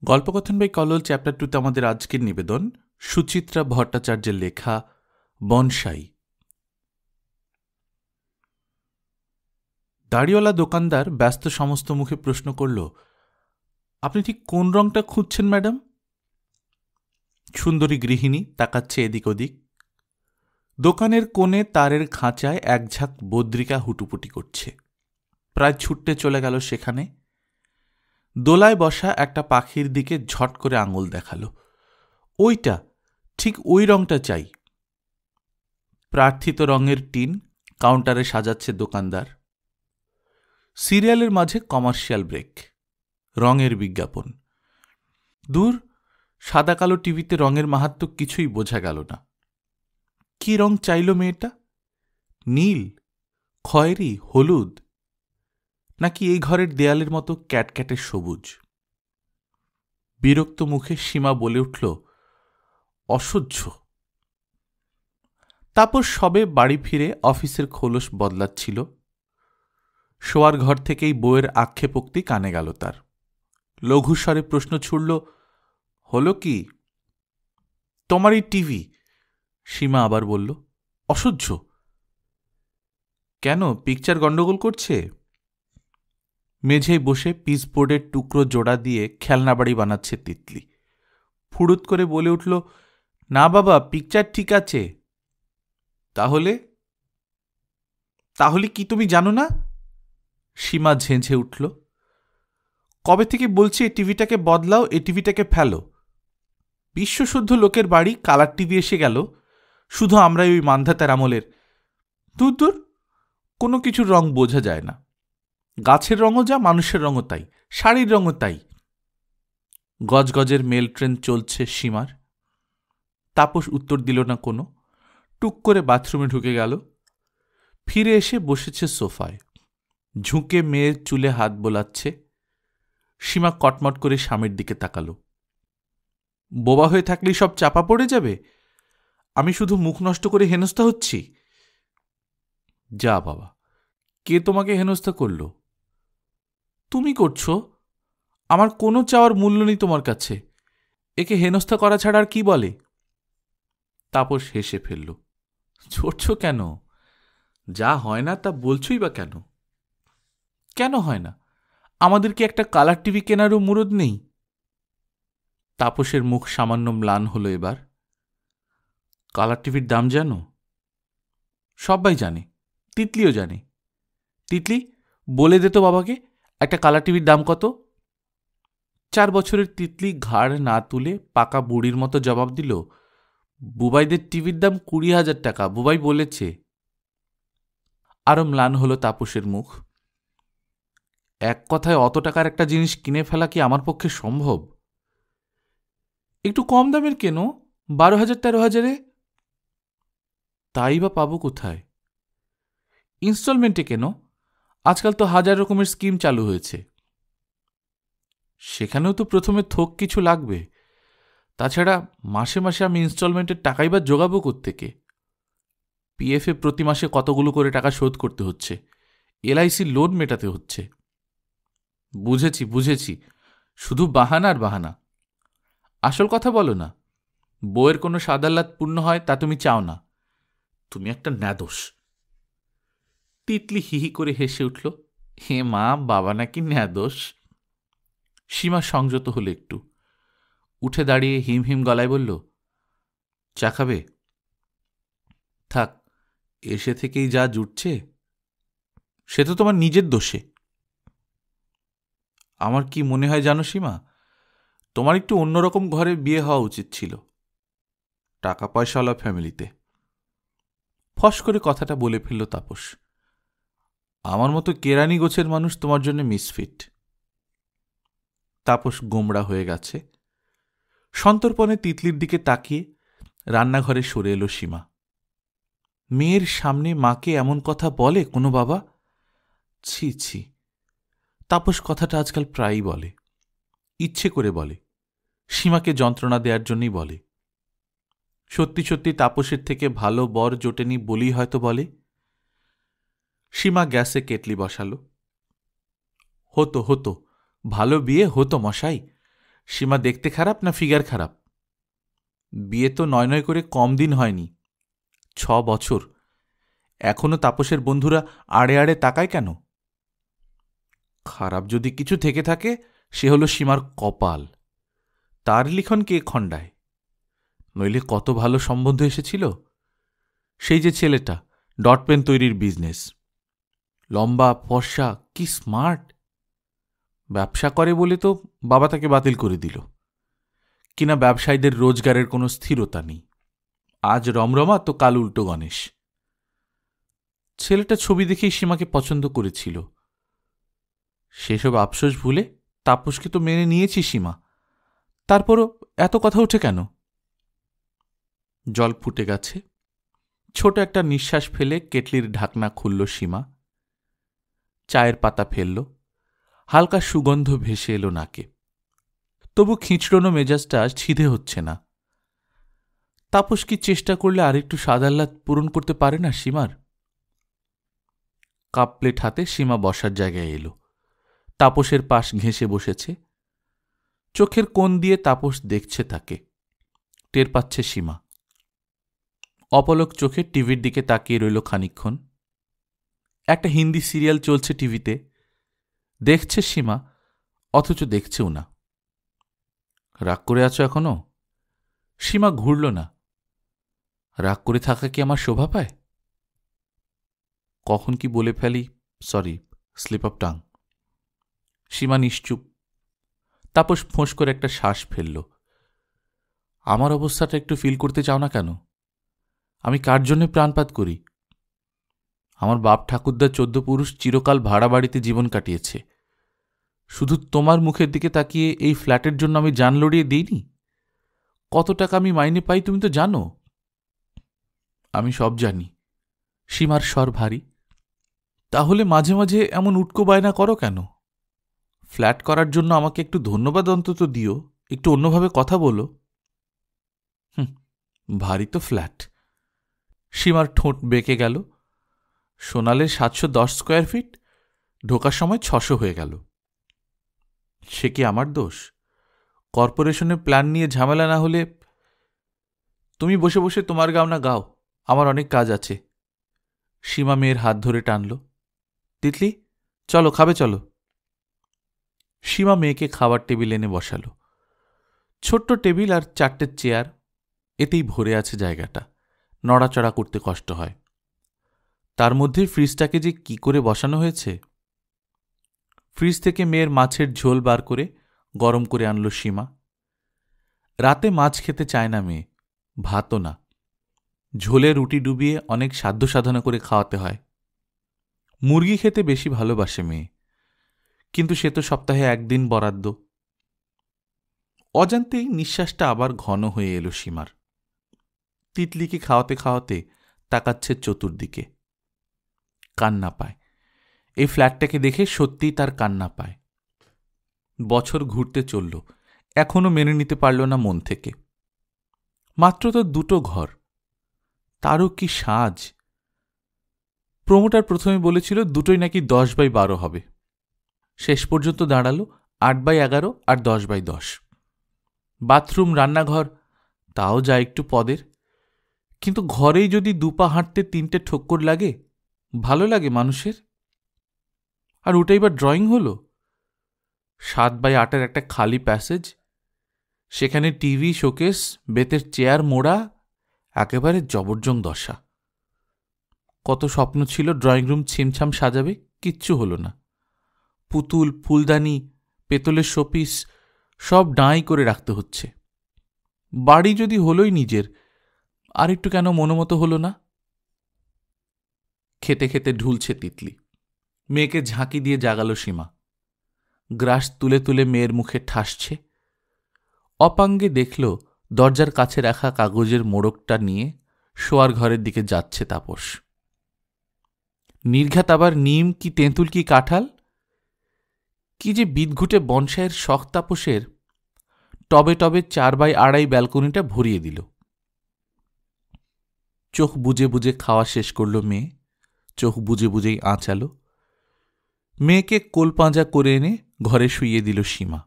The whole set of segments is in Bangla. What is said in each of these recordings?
গল্পকথন বাই কল্লোল চ্যাপ্টার 2তে আমাদের আজকের নিবেদন সুচিত্রা ভট্টাচার্যের লেখা বনসাই। দাড়িওয়ালা দোকানদার ব্যস্ত সমস্ত মুখে প্রশ্ন করল, আপনি ঠিক কোন রংটা খুঁজছেন ম্যাডাম? সুন্দরী গৃহিণী তাকাচ্ছে এদিক ওদিক। দোকানের কোণে তারের খাঁচায় এক ঝাঁক বদ্রিকা হুটুপুটি করছে। প্রায় ছুটতে চলে গেল সেখানে। দোলায় বসা একটা পাখির দিকে ঝট করে আঙুল দেখালো, ওইটা, ঠিক ওই রংটা চাই। প্রার্থিত রঙের টিন কাউন্টারে সাজাচ্ছে দোকানদার। সিরিয়ালের মাঝে কমার্শিয়াল ব্রেক, রঙের বিজ্ঞাপন। দূর, সাদা কালো টিভিতে রঙের মাহাত্ম্য কিছুই বোঝা গেল না। কি রং চাইল মেয়েটা? নীল, খয়েরি, হলুদ, নাকি এই ঘরের দেয়ালের মতো ক্যাটক্যাটের সবুজ? বিরক্ত মুখে সীমা বলে উঠল, অসহ্য। তাপস সবে বাড়ি ফিরে অফিসের খোলস বদলাচ্ছিল। শোয়ার ঘর থেকেই বউয়ের আক্ষেপোক্তি কানে গেল তার। লঘুস্বরে প্রশ্ন ছুড়ল, হলো কি? তোমারই টিভি। সীমা আবার বলল, অসহ্য। কেন, পিকচার গন্ডগোল করছে? মেঝেই বসে পিসবোর্ডের টুকরো জোড়া দিয়ে খেলনা বাড়ি বানাচ্ছে তিতলি। ফুড়ুত করে বলে উঠল, না বাবা, পিকচার ঠিক আছে। তাহলে? তাহলে কি তুমি জানো না? সীমা ঝেঁঝে উঠল। কবে থেকে বলছি এই টিভিটাকে বদলাও, এই টিভিটাকে ফেলো। বিশ্বশুদ্ধ লোকের বাড়ি কালার টিভি এসে গেল, শুধু আমরাই ওই মান্ধাতার আমলের। দূর দূর, কোনো কিছুর রং বোঝা যায় না। গাছের রঙও যা, মানুষের রঙও তাই, শাড়ির রঙও তাই। গজগজের মেল ট্রেন চলছে সীমার। তাপস উত্তর দিল না কোনো। টুক করে বাথরুমে ঢুকে গেল। ফিরে এসে বসেছে সোফায়, ঝুঁকে মেয়ের চুলে হাত বোলাচ্ছে। সীমা কটমট করে স্বামীর দিকে তাকালো। বোবা হয়ে থাকলেই সব চাপা পড়ে যাবে? আমি শুধু মুখ নষ্ট করে হেনস্থা হচ্ছি? যা বাবা, কে তোমাকে হেনস্থা করল? তুমি করছো। আমার কোনো চাওয়ার মূল্য নেই তোমার কাছে। একে হেনস্থা করা ছাড়া আর কি বলে? তাপস হেসে ফেলল। ছড়ছ কেন? যা হয় না তা বলছই বা কেন? কেন হয় না? আমাদের কি একটা কালার টিভি কেনারও মুরদ নেই? তাপসের মুখ সামান্য ম্লান হলো এবার। কালার টিভির দাম জানো? সবাই জানে, তিতলিও জানে। তিতলি, বলে দে তো বাবাকে, একটা কালার টিভির দাম কত? 4 বছরের তিতলি ঘাড় না তুলে পাকা বুড়ির মতো জবাব দিল, বুবাইদের টিভির দাম 20,000 টাকা, বুবাই বলেছে। আরো ম্লান হলো তাপসের মুখ। এক কথায় অত টাকার একটা জিনিস কিনে ফেলা কি আমার পক্ষে সম্ভব? একটু কম দামের কেন, 12,000 13,000-এ। তাই বা পাবো কোথায়? ইনস্টলমেন্টে কেন, আজকাল তো 1000 রকমের স্কিম চালু হয়েছে। সেখানেও তো প্রথমে থোক কিছু লাগবে। তাছাড়া মাসে মাসে আমি ইনস্টলমেন্টের টাকাই বা জোগাবো কোত্থেকে? পিএফে প্রতি মাসে কতগুলো করে টাকা শোধ করতে হচ্ছে, এলআইসি লোন মেটাতে হচ্ছে। বুঝেছি বুঝেছি, শুধু বাহানা আর বাহানা। আসল কথা বলো না। বউয়ের কোনো সাদাল্লাত পূর্ণ হয় তা তুমি চাও না। তুমি একটা ন্যাদোষ। তিতলি হিহি করে হেসে উঠল, হে মা, বাবা নাকি ন্যাদোষ? সীমা সংযত হলো একটু। উঠে দাঁড়িয়ে হিম হিম গলায় বলল, চা খাবে? থাক, এসে থেকেই যা জুটছে, সে তো তোমার নিজের দোষে। আমার কি মনে হয় জানো সীমা, তোমার একটু অন্যরকম ঘরে বিয়ে হওয়া উচিত ছিল, টাকা পয়সাওয়ালা ফ্যামিলিতে। ফস করে কথাটা বলে ফেলল তাপস। আমার মতো কেরানি গোছের মানুষ তোমার জন্য মিসফিট। তাপস গোমড়া হয়ে গেছে। সন্তর্পণে তিতলির দিকে তাকিয়ে রান্নাঘরে সরে এলো সীমা। মেয়ের সামনে মাকে এমন কথা বলে কোনো বাবা? ছি ছি। তাপস কথাটা আজকাল প্রায়ই বলে, ইচ্ছে করে বলে, সীমাকে যন্ত্রণা দেওয়ার জন্যই বলে। সত্যি সত্যি তাপসের থেকে ভালো বর জোটেনি বলেই হয়তো বলে। সীমা গ্যাসে কেটলি বসালো। হতো হতো, ভালো বিয়ে হতো মশাই, সীমা দেখতে খারাপ না ফিগার খারাপ? বিয়ে তো নয় নয় করে কম দিন হয়নি, 6 বছর। এখনো তাপসের বন্ধুরা আড়ে আড়ে তাকায় কেন? খারাপ যদি কিছু থেকে থাকে সে হলো সীমার কপাল। তার লিখন কে খণ্ডায়? নইলে কত ভালো সম্বন্ধ এসেছিল। সেই যে ছেলেটা, ডট পেন তৈরির বিজনেস, লম্বা ফর্সা, কি স্মার্ট। ব্যবসা করে বলে তো বাবা তাকে বাতিল করে দিল। কিনা ব্যবসায়ীদের রোজগারের কোনো স্থিরতা নেই, আজ রমরমা তো কাল উল্টো গণেশ। ছেলেটা ছবি দেখেই সীমাকে পছন্দ করেছিল। সেসব আফসোস ভুলে তাপসকে তো মেনে নিয়েছি সীমা, তারপরও এত কথা ওঠে কেন? জল ফুটে গেছে। ছোট একটা নিঃশ্বাস ফেলে কেটলির ঢাকনা খুলল সীমা। চায়ের পাতা ফেলল, হালকা সুগন্ধ ভেসে এলো নাকে। তবু খিঁচড়নো মেজাজটা ছিঁধে হচ্ছে না। তাপস কি চেষ্টা করলে আরেকটু স্বাদ আহ্লাদ পূরণ করতে পারে না সীমার? কাপ প্লেট হাতে সীমা বসার জায়গায় এলো। তাপসের পাশ ঘেঁষে বসেছে। চোখের কোণ দিয়ে তাপস দেখছে তাকে, টের পাচ্ছে সীমা। অপলক চোখে টিভির দিকে তাকিয়ে রইল খানিকক্ষণ। একটা হিন্দি সিরিয়াল চলছে টিভিতে, দেখছে সীমা, অথচ দেখছেও না। রাগ করে আছো এখনো? সীমা ঘুরল না। রাগ করে থাকা কি আমার শোভা পায়? কখন কি বলে ফেলি, সরি, স্লিপ অফ টাং। সীমা নিশ্চুপ। তাপস ফোঁস করে একটা শ্বাস ফেলল। আমার অবস্থাটা একটু ফিল করতে চাও না কেন? আমি কার জন্যে প্রাণপাত করি? আমার বাপ ঠাকুরদার 14 পুরুষ চিরকাল ভাড়া বাড়িতে জীবন কাটিয়েছে। শুধু তোমার মুখের দিকে তাকিয়ে এই ফ্ল্যাটের জন্য আমি জান লড়িয়ে দিইনি? কত টাকা আমি মাইনে পাই তুমি তো জানো। আমি সব জানি। সীমার স্বর ভারী। তাহলে মাঝে মাঝে এমন উটকো বায়না করো কেন? ফ্ল্যাট করার জন্য আমাকে একটু ধন্যবাদ অন্তত দিও, একটু অন্যভাবে কথা বলো। ভারী তো ফ্ল্যাট। সীমার ঠোঁট বেঁকে গেল। সোনালের 710 স্কোয়ার ফিট, ঢোকার সময় 600 হয়ে গেল। সে কি আমার দোষ? কর্পোরেশনের প্ল্যান নিয়ে ঝামেলা না হলে। তুমি বসে বসে তোমার গাও না গাও, আমার অনেক কাজ আছে। সীমা মেয়ের হাত ধরে টানল। তিতলি, চলো, খাবে চলো। সীমা মেয়েকে খাবার টেবিল এনে বসালো। ছোট্ট টেবিল আর 4টে চেয়ার, এতেই ভরে আছে জায়গাটা, নড়াচড়া করতে কষ্ট হয়। তার মধ্যে ফ্রিজটাকে যে কি করে বসানো হয়েছে। ফ্রিজ থেকে মেয়ের মাছের ঝোল বার করে গরম করে আনল সীমা। রাতে মাছ খেতে চায় না মেয়ে, ভাতও না। ঝোলে রুটি ডুবিয়ে অনেক সাধ্য সাধনা করে খাওয়াতে হয়। মুরগি খেতে বেশি ভালোবাসে মেয়ে, কিন্তু সে তো সপ্তাহে 1 দিন বরাদ্দ। অজান্তেই নিঃশ্বাসটা আবার ঘন হয়ে এলো সীমার। তিতলিকে খাওয়াতে খাওয়াতে তাকাচ্ছে চতুর্দিকে। কান্না পায়। এই ফ্ল্যাটটাকে দেখে সত্যিই তার কান্না পায়। বছর ঘুরতে চলল, এখনো মেনে নিতে পারল না মন থেকে। মাত্র তো 2টো ঘর, তারও কি সাজ। প্রমোটার প্রথমে বলেছিল দুটোই নাকি 10x12 হবে। শেষ পর্যন্ত দাঁড়ালো 8x11 আর 10x10। বাথরুম, রান্নাঘর, তাও যা একটু পদের। কিন্তু ঘরেই যদি 2 পা হাঁটতে 3টে ঠক্কর লাগে, ভালো লাগে মানুষের? আর ওটাই বা ড্রয়িং হলো। 7x8 একটা খালি প্যাসেজ, সেখানে টিভি, শোকেস, বেতের চেয়ার মোড়া, একেবারে জবরজং দশা। কত স্বপ্ন ছিল ড্রয়িং রুম ছিমছাম সাজাবে, কিচ্ছু হলো না। পুতুল, ফুলদানি, পেতলের শোপিস সব ডাঁই করে রাখতে হচ্ছে। বাড়ি যদি হলোই নিজের, আর একটু কেন মনোমতো হলো না? খেতে খেতে ঢুলছে তিতলি। মেয়েকে ঝাঁকি দিয়ে জাগালো সীমা। গ্রাস তুলে তুলে মেয়ের মুখে ঠাসছে। অপাঙ্গে দেখল দরজার কাছে রাখা কাগজের মোড়কটা নিয়ে শোয়ার ঘরের দিকে যাচ্ছে তাপস। নির্ঘাত আবার নিম কি তেঁতুল কি কাঁঠাল, কি যে বিদঘুটে বনসাইয়ের শখ তাপসের। টবে টবে 4x2 ব্যালকনিটা ভরিয়ে দিল। চোখ বুজে বুজে খাওয়া শেষ করল মেয়ে। চোখ বুজে বুজেই আঁচালো। মেয়েকে কোলপাঁজা করে এনে ঘরে শুইয়ে দিল সীমা।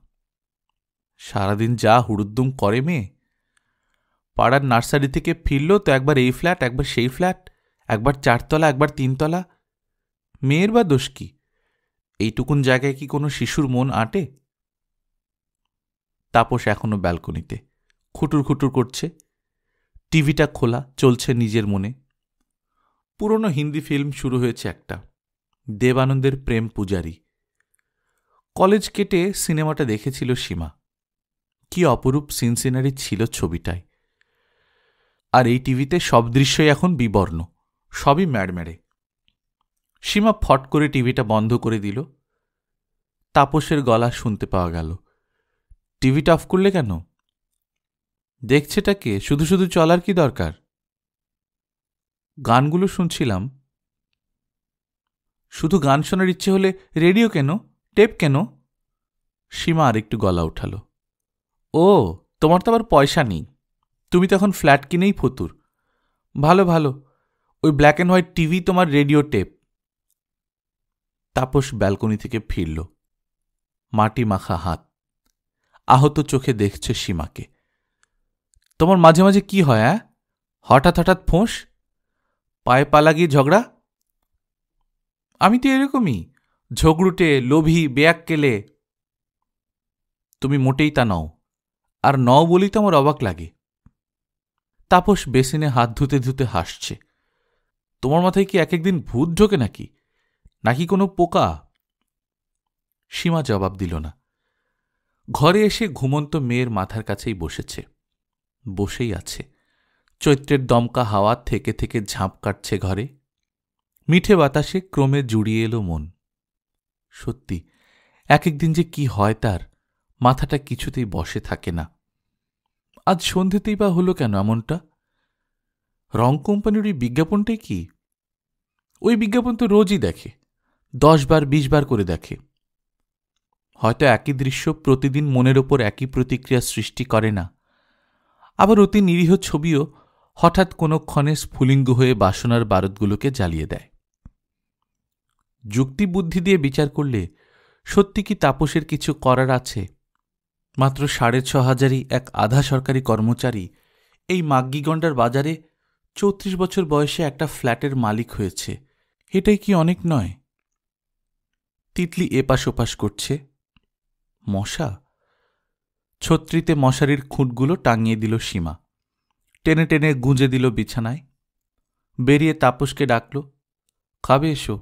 সারাদিন যা হুড়ুদ্দুম করে মেয়ে। পাড়ার নার্সারি থেকে ফিরল তো একবার এই ফ্ল্যাট, একবার সেই ফ্ল্যাট, একবার 4 তলা, একবার 3 তলা। মেয়ের বা দোষ কি? এইটুকুন জায়গায় কি কোনো শিশুর মন আঁটে? তাপস এখনো ব্যালকনিতে খুটুর খুটুর করছে। টিভিটা খোলা, চলছে নিজের মনে। পুরনো হিন্দি ফিল্ম শুরু হয়েছে একটা, দেব আনন্দের প্রেম পূজারী। কলেজ কেটে সিনেমাটা দেখেছিল সীমা। কি অপরূপ সিনসিনারি ছিল ছবিটায়। আর এই টিভিতে সব দৃশ্যই এখন বিবর্ণ, সবই ম্যাড়মেড়ে। সীমা ফট করে টিভিটা বন্ধ করে দিল। তাপসের গলা শুনতে পাওয়া গেল, টিভিটা অফ করলে কেন? দেখছেটাকে, শুধু শুধু চলার কি দরকার? গানগুলো শুনছিলাম। শুধু গান শোনার ইচ্ছে হলে রেডিও কেন, টেপ কেন? সীমা আরেকটু গলা উঠাল। ও, তোমার তো আবার পয়সা নেই, তুমি তো এখন ফ্ল্যাট কিনেই ফতুর। ভালো ভালো, ওই ব্ল্যাক অ্যান্ড হোয়াইট টিভি তোমার রেডিও টেপ। তাপস ব্যালকনি থেকে ফিরল, মাটি মাখা হাত, আহত চোখে দেখছে সীমাকে। তোমার মাঝে মাঝে কি হয়? হঠাৎ হঠাৎ ফোঁস, পায়ে পা লাগিয়ে ঝগড়া? আমি তো এরকমই, ঝগড়ুটে, লোভী, বেয়াক্কেলে। তুমি মোটেই তা নও, আর নও বলেই তো আমার অবাক লাগে। তাপস বেসিনে হাত ধুতে ধুতে হাসছে। তোমার মাথায় কি এক একদিন ভূত ঢোকে নাকি, নাকি কোনো পোকা? সীমা জবাব দিল না। ঘরে এসে ঘুমন্ত মেয়ের মাথার কাছেই বসেছে, বসেই আছে। চৈত্রের দমকা হাওয়া থেকে থেকে ঝাঁপ কাটছে ঘরে। মিঠে বাতাসে ক্রমে জুড়িয়ে এলো মন। সত্যি এক একদিন যে কি হয় তার, মাথাটা কিছুতেই বসে থাকে না। আজ সন্ধেতেই বা হলো কেন এমনটা? রং কোম্পানির ওই বিজ্ঞাপনটাই কি? ওই বিজ্ঞাপন তো রোজই দেখে, 10 বার 20 বার করে দেখে। হয়তো একই দৃশ্য প্রতিদিন মনের ওপর একই প্রতিক্রিয়া সৃষ্টি করে না। আবার অতি নিরীহ ছবিও হঠাৎ কোনো ক্ষণে স্ফুলিঙ্গ হয়ে বাসনার বারুদগুলোকে জ্বালিয়ে দেয়। যুক্তি বুদ্ধি দিয়ে বিচার করলে সত্যি কি তাপসের কিছু করার আছে? মাত্র 6,500 এক আধা সরকারি কর্মচারী এই মাগ্গিগণ্ডার বাজারে 34 বছর বয়সে একটা ফ্ল্যাটের মালিক হয়েছে, এটাই কি অনেক নয়? তিতলি এপাশ ওপাশ করছে। মশা? ছত্রিতে মশারির খুঁটগুলো টাঙিয়ে দিল সীমা, টেনে টেনে গুঁজে দিল বিছানায়। বেরিয়ে তাপসকে ডাকল, খাবে এসো।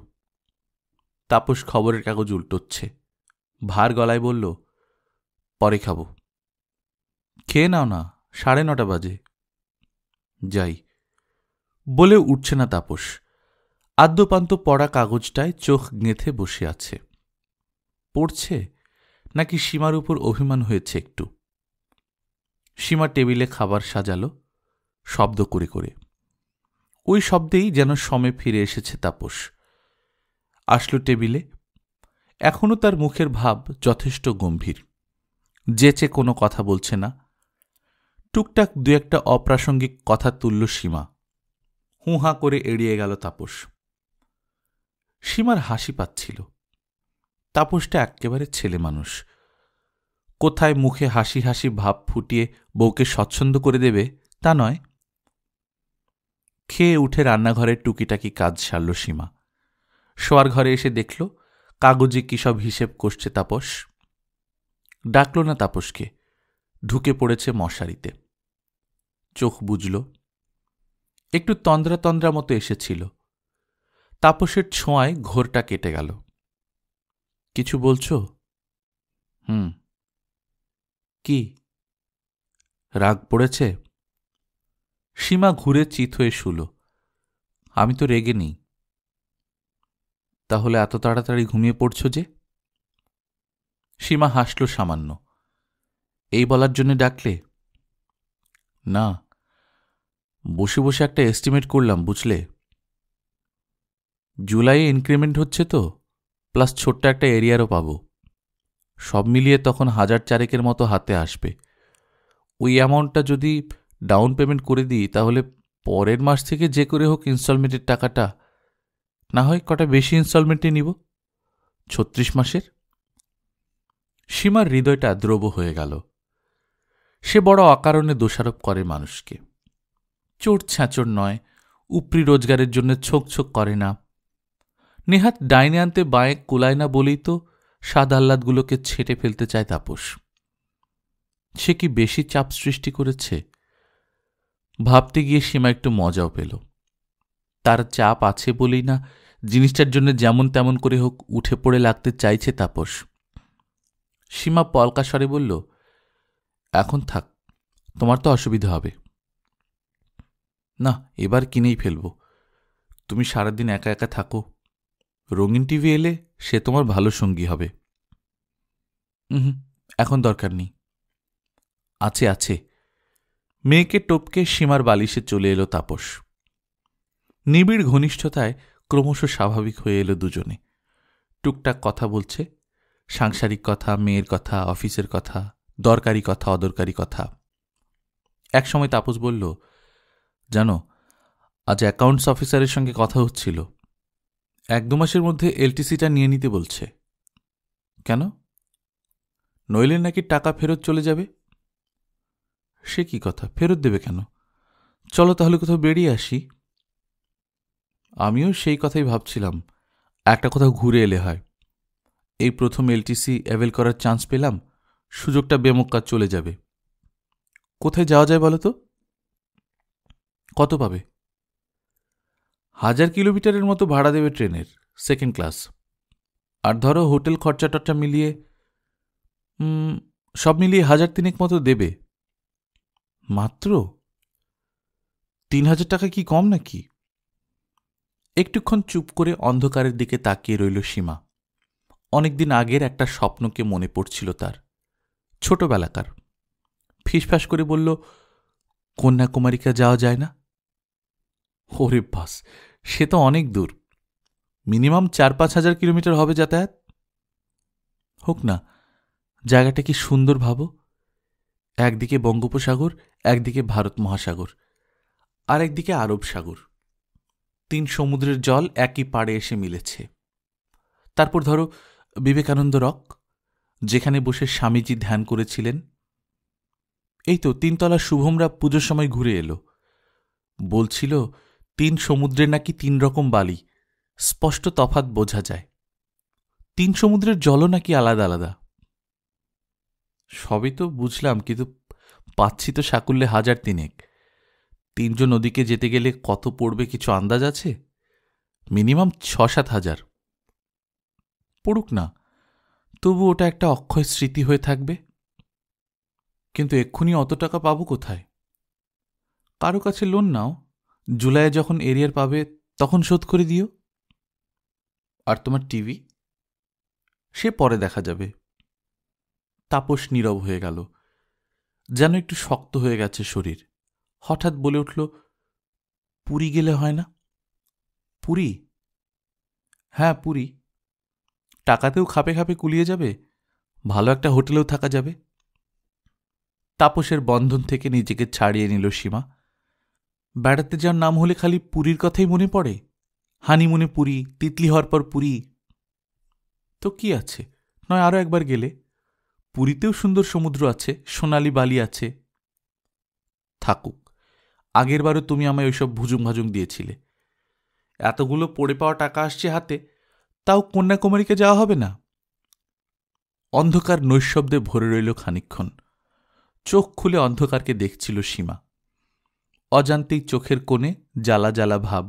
তাপস খবরের কাগজ উল্টোচ্ছে, ভার গলায় বলল, পরে খাব। খেয়ে নাও না, 9:30 বাজে। যাই বলে উঠছে না তাপস। আদ্যপান্ত পড়া কাগজটায় চোখ গেঁথে বসে আছে। পড়ছে নাকি সীমার উপর অভিমান হয়েছে একটু? সীমা টেবিলে খাবার সাজালো শব্দ করে করে। ওই শব্দেই যেন সমে ফিরে এসেছে তাপস। আসলো টেবিলে। এখনো তার মুখের ভাব যথেষ্ট গম্ভীর, যেচে কোনো কথা বলছে না। টুকটাক 2-1টা অপ্রাসঙ্গিক কথা তুলল সীমা। হুঁহা করে এড়িয়ে গেল তাপস। সীমার হাসি পাচ্ছিল। তাপসটা একেবারে ছেলে মানুষ, কোথায় মুখে হাসি হাসি ভাব ফুটিয়ে বউকে স্বচ্ছন্দ করে দেবে তা নয়। খেয়ে উঠে রান্নাঘরের টুকিটাকি কাজ সারল সীমা। শোয়ার ঘরে এসে দেখল কাগজে কি সব হিসেব করছে তাপস। ডাকল না তাপসকে, ঢুকে পড়েছে মশারিতে। চোখ বুঝল, একটু তন্দ্রা তন্দ্রা মতো এসেছিল। তাপসের ছোঁয়ায় ঘোরটা কেটে গেল। কিছু বলছ? কি? রাগ পড়েছে? সীমা ঘুরে চিত হয়ে শুল। আমি তো রেগে নেই। তাহলে এত তাড়াতাড়ি ঘুমিয়ে পড়ছ যে? সীমা হাসল সামান্য। এই বলার জন্য ডাকলে? না, বসে বসে একটা এস্টিমেট করলাম বুঝলে। জুলাইয়ে ইনক্রিমেন্ট হচ্ছে তো, প্লাস ছোট্ট একটা এরিয়ারও পাব। সব মিলিয়ে তখন 1,000 মতো হাতে আসবে। ওই অ্যামাউন্টটা যদি ডাউন পেমেন্ট করে দিই তাহলে পরের মাস থেকে যে করে হোক ইনস্টলমেন্টের টাকাটা, না হয় কটা বেশি ইনস্টলমেন্টে নিব 36 মাসের। সীমার হৃদয়টা দ্রব হয়ে গেল। সে বড় অকারণে দোষারোপ করে মানুষকে। চোর ছ্যাঁচড় নয়, উপরি রোজগারের জন্য ছোক ছোক করে না। নেহাত ডাইনে আনতে বাঁয়ে কোলায় না বলেই তো স্বাদ আহ্লাদগুলোকে ছেটে ফেলতে চায় তাপস। সে কি বেশি চাপ সৃষ্টি করেছে? ভাবতে গিয়ে সীমা একটু মজাও পেল। তার চাপ আছে বলেই না জিনিসটার জন্য যেমন তেমন করে হোক উঠে পড়ে লাগতে চাইছে তাপস। সীমা পলকা স্বরে বলল, এখন থাক, তোমার তো অসুবিধা হবে না, এবার কিনেই ফেলব। তুমি সারাদিন একা একা থাকো, রঙিন টিভি এলে সে তোমার ভালো সঙ্গী হবে। এখন দরকার নেই। আছে আছে। মেয়েকে টপকে সীমার বালিশে চলে এলো তাপস। নিবিড় ঘনিষ্ঠতায় ক্রমশ স্বাভাবিক হয়ে এলো দুজনে। টুকটাক কথা বলছে, সাংসারিক কথা, মেয়ের কথা, অফিসের কথা, দরকারি কথা, অদরকারি কথা। একসময় তাপস বলল, জানো, আজ অ্যাকাউন্টস অফিসারের সঙ্গে কথা হচ্ছিল। 1-2 মাসের মধ্যে এলটিসিটা নিয়ে নিতে বলছে। কেন? নইলে নাকি টাকা ফেরত চলে যাবে। সে কি কথা, ফেরত দেবে কেন? চলো তাহলে কোথাও বেরিয়ে আসি। আমিও সেই কথাই ভাবছিলাম, একটা কোথাও ঘুরে এলে হয়। এই প্রথম এলটিসি অ্যাভেল করার চান্স পেলাম, সুযোগটা বেমক্কা চলে যাবে। কোথায় যাওয়া যায় বলো তো? কত পাবে? 1000 কিলোমিটারের মতো ভাড়া দেবে ট্রেনের, 2nd ক্লাস। আর ধরো হোটেল খরচা টরচা মিলিয়ে সব মিলিয়ে 1000-3 মতো দেবে। মাত্র 3000 টাকা কি কম নাকি? একটুক্ষণ চুপ করে অন্ধকারের দিকে তাকিয়ে রইল সীমা। অনেকদিন আগের একটা স্বপ্নকে মনে পড়ছিল তার, ছোটবেলাকার। ফিসফাস করে বলল, কন্যাকুমারিকা যাওয়া যায় না? ওরে বাস, সে তো অনেক দূর। মিনিমাম 4-5 হাজার কিলোমিটার হবে যাতায়াত। হোক না, জায়গাটা কি সুন্দর ভাবো। একদিকে বঙ্গোপসাগর, একদিকে ভারত মহাসাগর, আর একদিকে আরব সাগর। 3 সমুদ্রের জল একই পাড়ে এসে মিলেছে। তারপর ধরো বিবেকানন্দ রক, যেখানে বসে স্বামীজি ধ্যান করেছিলেন। এই তো 3 তলা শুভমরা পুজোর সময় ঘুরে এলো, বলছিল 3 সমুদ্রের নাকি 3 রকম বালি, স্পষ্ট তফাৎ বোঝা যায়। 3 সমুদ্রের জলও নাকি আলাদা আলাদা। সবই তো বুঝলাম, কিন্তু পাচ্ছি তো সাকুল্যে 1000-3। 3 নদীকে যেতে গেলে কত পড়বে কিছু আন্দাজ আছে? মিনিমাম 6-7 হাজার। পড়ুক না, তবু ওটা একটা অক্ষয় স্মৃতি হয়ে থাকবে। কিন্তু এক্ষুনি অত টাকা পাবো কোথায়? কারো কাছে লোন নাও, জুলাইয়ে যখন এরিয়ার পাবে তখন শোধ করে দিও। আর তোমার টিভি? সে পরে দেখা যাবে। তাপস নীরব হয়ে গেল, যেন একটু শক্ত হয়ে গেছে শরীর। হঠাৎ বলে উঠল, পুরী গেলে হয় না? পুরী? হ্যাঁ, পুরী। টাকাতেও খাপে খাপে কুলিয়ে যাবে, ভালো একটা হোটেলেও থাকা যাবে। তাপসের বন্ধন থেকে নিজেকে ছাড়িয়ে নিল সীমা। বেড়াতে যাওয়ার নাম হলে খালি পুরীর কথাই মনে পড়ে। হানিমুনে পুরী, তিতলি হওয়ার পর পুরী। তো কি আছে, নয় আরও একবার গেলে। পুরীতেও সুন্দর সমুদ্র আছে, সোনালি বালি আছে। থাকুক, আগেরবারও তুমি আমায় ওইসব ভুজুং ভাজুং দিয়েছিলে। এতগুলো পড়ে পাওয়া টাকা আসছে হাতে, তাও কন্যাকুমারীকে যাওয়া হবে না? অন্ধকার নৈশব্দে ভরে রইল খানিকক্ষণ। চোখ খুলে অন্ধকারকে দেখছিল সীমা। অজান্তেই চোখের কোণে জ্বালা জ্বালা ভাব।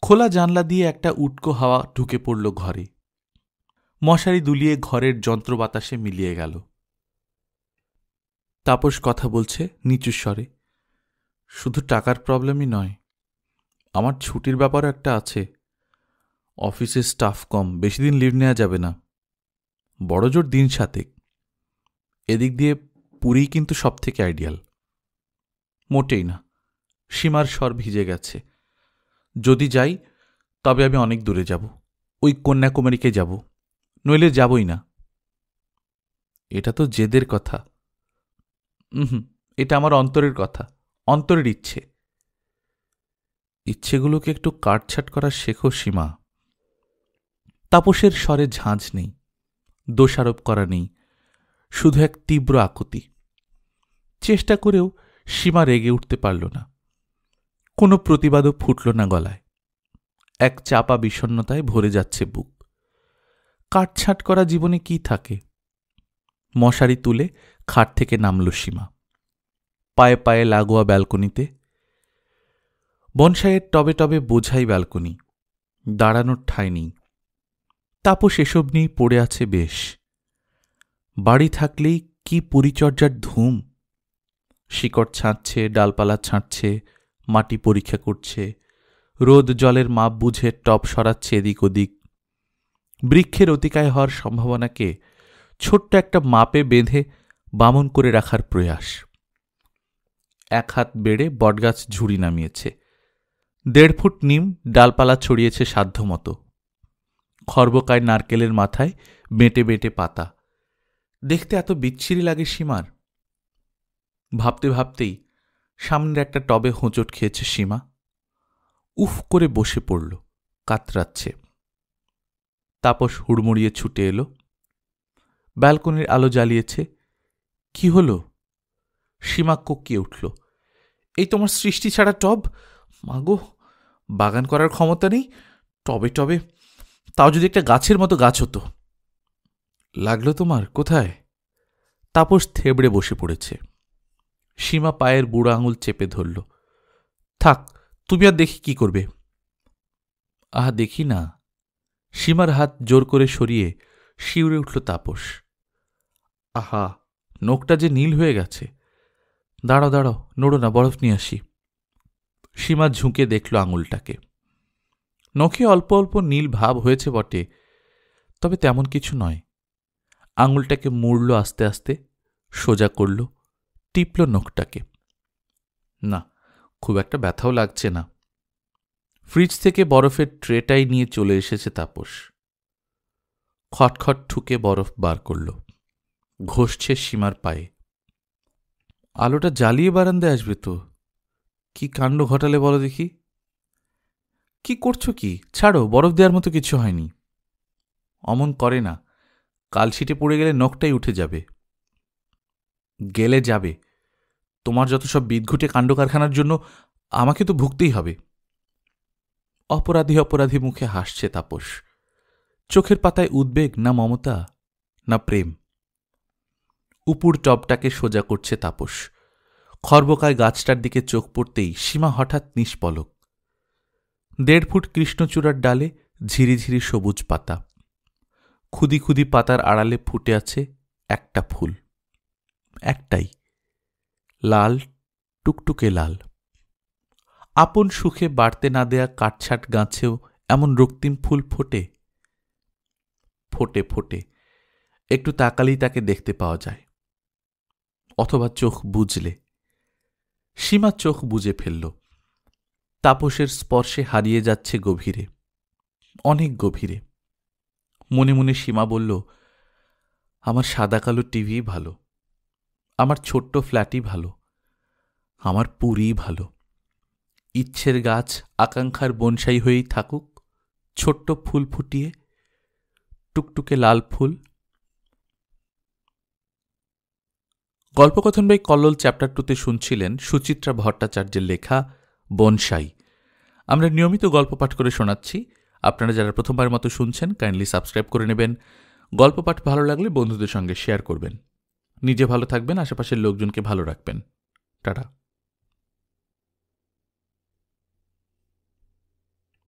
খোলা জানলা দিয়ে একটা উটকো হাওয়া ঢুকে পড়ল ঘরে। মশারি দুলিয়ে ঘরের যন্ত্র বাতাসে মিলিয়ে গেল। তাপস কথা বলছে নিচু স্বরে। শুধু টাকার প্রবলেমই নয়, আমার ছুটির ব্যাপারও একটা আছে। অফিসে স্টাফ কম, বেশি দিন লিভ নেওয়া যাবে না। বড় জোর 7 দিন। এদিক দিয়ে পুরী কিন্তু সব থেকে আইডিয়াল। মোটেই না। সীমার স্বর ভিজে গেছে। যদি যাই তবে আমি অনেক দূরে যাব, ওই কন্যাকুমারীকে যাব, নইলে যাবই না। এটা তো জেদের কথা। এটা আমার অন্তরের কথা, অন্তরের ইচ্ছে। ইচ্ছেগুলোকে একটু কাটছাট করা শেখো সীমা। তাপসের স্বরে ঝাঁঝ নেই, দোষারোপ করা নেই, শুধু এক তীব্র আকুতি। চেষ্টা করেও সীমা রেগে উঠতে পারল না। কোনো প্রতিবাদও ফুটল না গলায়। এক চাপা বিষণ্ণতায় ভরে যাচ্ছে বুক। কাটছাঁট করা জীবনে কি থাকে? মশারি তুলে খাট থেকে নামল সীমা। পায়ে পায়ে লাগোয়া ব্যালকনিতে। বনসাইয়ের টবে টবে বোঝাই ব্যালকনি, দাঁড়ানোর ঠাঁই নেই। তাপস এসব নিয়েই পড়ে আছে বেশ। বাড়ি থাকলেই কি পরিচর্যার ধুম! শিকড় ছাঁটছে, ডালপালা ছাঁটছে, মাটি পরীক্ষা করছে, রোদ জলের মাপ বুঝে টব সরাচ্ছে এদিক ওদিক। বৃক্ষের অতিকায় হওয়ার সম্ভাবনাকে ছোট্ট একটা মাপে বেঁধে বামন করে রাখার প্রয়াস। এক হাত বেড়ে বটগাছ ঝুড়ি নামিয়েছে। 1.5 ফুট নিম ডালপালা ছড়িয়েছে সাধ্যমতো। খর্বকায় নারকেলের মাথায় বেঁটে বেঁটে পাতা। দেখতে এত বিচ্ছিরি লাগে সীমার। ভাবতে ভাবতেই সামনের একটা টবে হোঁচট খেয়েছে সীমা। উফ করে বসে পড়ল, কাতরাচ্ছে। তাপস হুড়মুড়িয়ে ছুটে এলো। ব্যালকনির আলো জ্বালিয়েছে। কি হল? সীমা কোকিয়ে উঠল। এই তোমার সৃষ্টি ছাড়া টব! মাগো, বাগান করার ক্ষমতা নেই, টবে টবে, তাও যদি একটা গাছের মতো গাছ হতো। লাগলো তোমার? কোথায়? তাপস থেবড়ে বসে পড়েছে। সীমা পায়ের বুড়ো আঙুল চেপে ধরল। থাক, তুমি আর দেখি কি করবে। আহা, দেখি না। সীমার হাত জোর করে সরিয়ে শিউরে উঠল তাপস। আহা, নখটা যে নীল হয়ে গেছে। দাঁড়াও দাঁড়াও, নড়ো না, বরফ নিয়ে আসি। সীমা ঝুঁকে দেখল আঙুলটাকে। নখে অল্প অল্প নীল ভাব হয়েছে বটে, তবে তেমন কিছু নয়। আঙুলটাকে মুড়ল আস্তে আস্তে, সোজা করল, টিপল নখটাকে। না, খুব একটা ব্যথাও লাগছে না। ফ্রিজ থেকে বরফের ট্রেটাই নিয়ে চলে এসেছে তাপস। খটখট ঠুকে বরফ বার করল। ঘষছে সীমার পায়ে। আলোটা জ্বালিয়ে বারান্দায় আসবে তো। কি কাণ্ড ঘটালে বলো দেখি। কি করছো কি? ছাড়ো, বরফ দেওয়ার মতো কিছু হয়নি। অমন করে না, কালশিটে পড়ে গেলে নখটাই উঠে যাবে। গেলে যাবে। তোমার যত সব বিদঘুটে কাণ্ড কারখানার জন্য আমাকে তো ভুগতেই হবে। অপরাধী অপরাধী মুখে হাসছে তাপস। চোখের পাতায় উদ্বেগ, না মমতা, না প্রেম। উপুর টবটাকে সোজা করছে তাপস। খর্বকায় গাছটার দিকে চোখ পড়তেই সীমা হঠাৎ নিষ্পলক। 1.5 ফুট কৃষ্ণচূড়ার ডালে ঝিরিঝিরি সবুজ পাতা। খুদি খুদি পাতার আড়ালে ফুটে আছে একটা ফুল। একটাই, লাল, টুকটুকে লাল। আপন সুখে বাড়তে না দেয়া কাটছাট গাছেও এমন রক্তিম ফুল ফোটে? ফোটে ফোটে, একটু তাকালেই তাকে দেখতে পাওয়া যায়। অথবা চোখ বুঝলে। সীমা চোখ বুঝে ফেলল। তাপসের স্পর্শে হারিয়ে যাচ্ছে গভীরে, অনেক গভীরে। মনে মনে সীমা বলল, আমার সাদা কালো টিভি ভালো, আমার ছোট্ট ফ্ল্যাটই ভালো, আমার পুরী ভালো। ইচ্ছের গাছ আকাঙ্ক্ষার বনসাই হয়েই থাকুক, ছোট্ট ফুল ফুটিয়ে, টুকটুকে লাল ফুল। গল্পকথন বাই কল্লোল চ্যাপ্টার 2তে শুনছিলেন সুচিত্রা ভট্টাচার্যের লেখা বনসাই। আমরা নিয়মিত গল্প পাঠ করে শোনাচ্ছি। আপনারা যারা প্রথমবার মতো শুনছেন, কাইন্ডলি সাবস্ক্রাইব করে নেবেন। গল্প পাঠ ভালো লাগলে বন্ধুদের সঙ্গে শেয়ার করবেন। নিজে ভালো থাকবেন, আশেপাশের লোকজনকে ভালো রাখবেন। টাটা।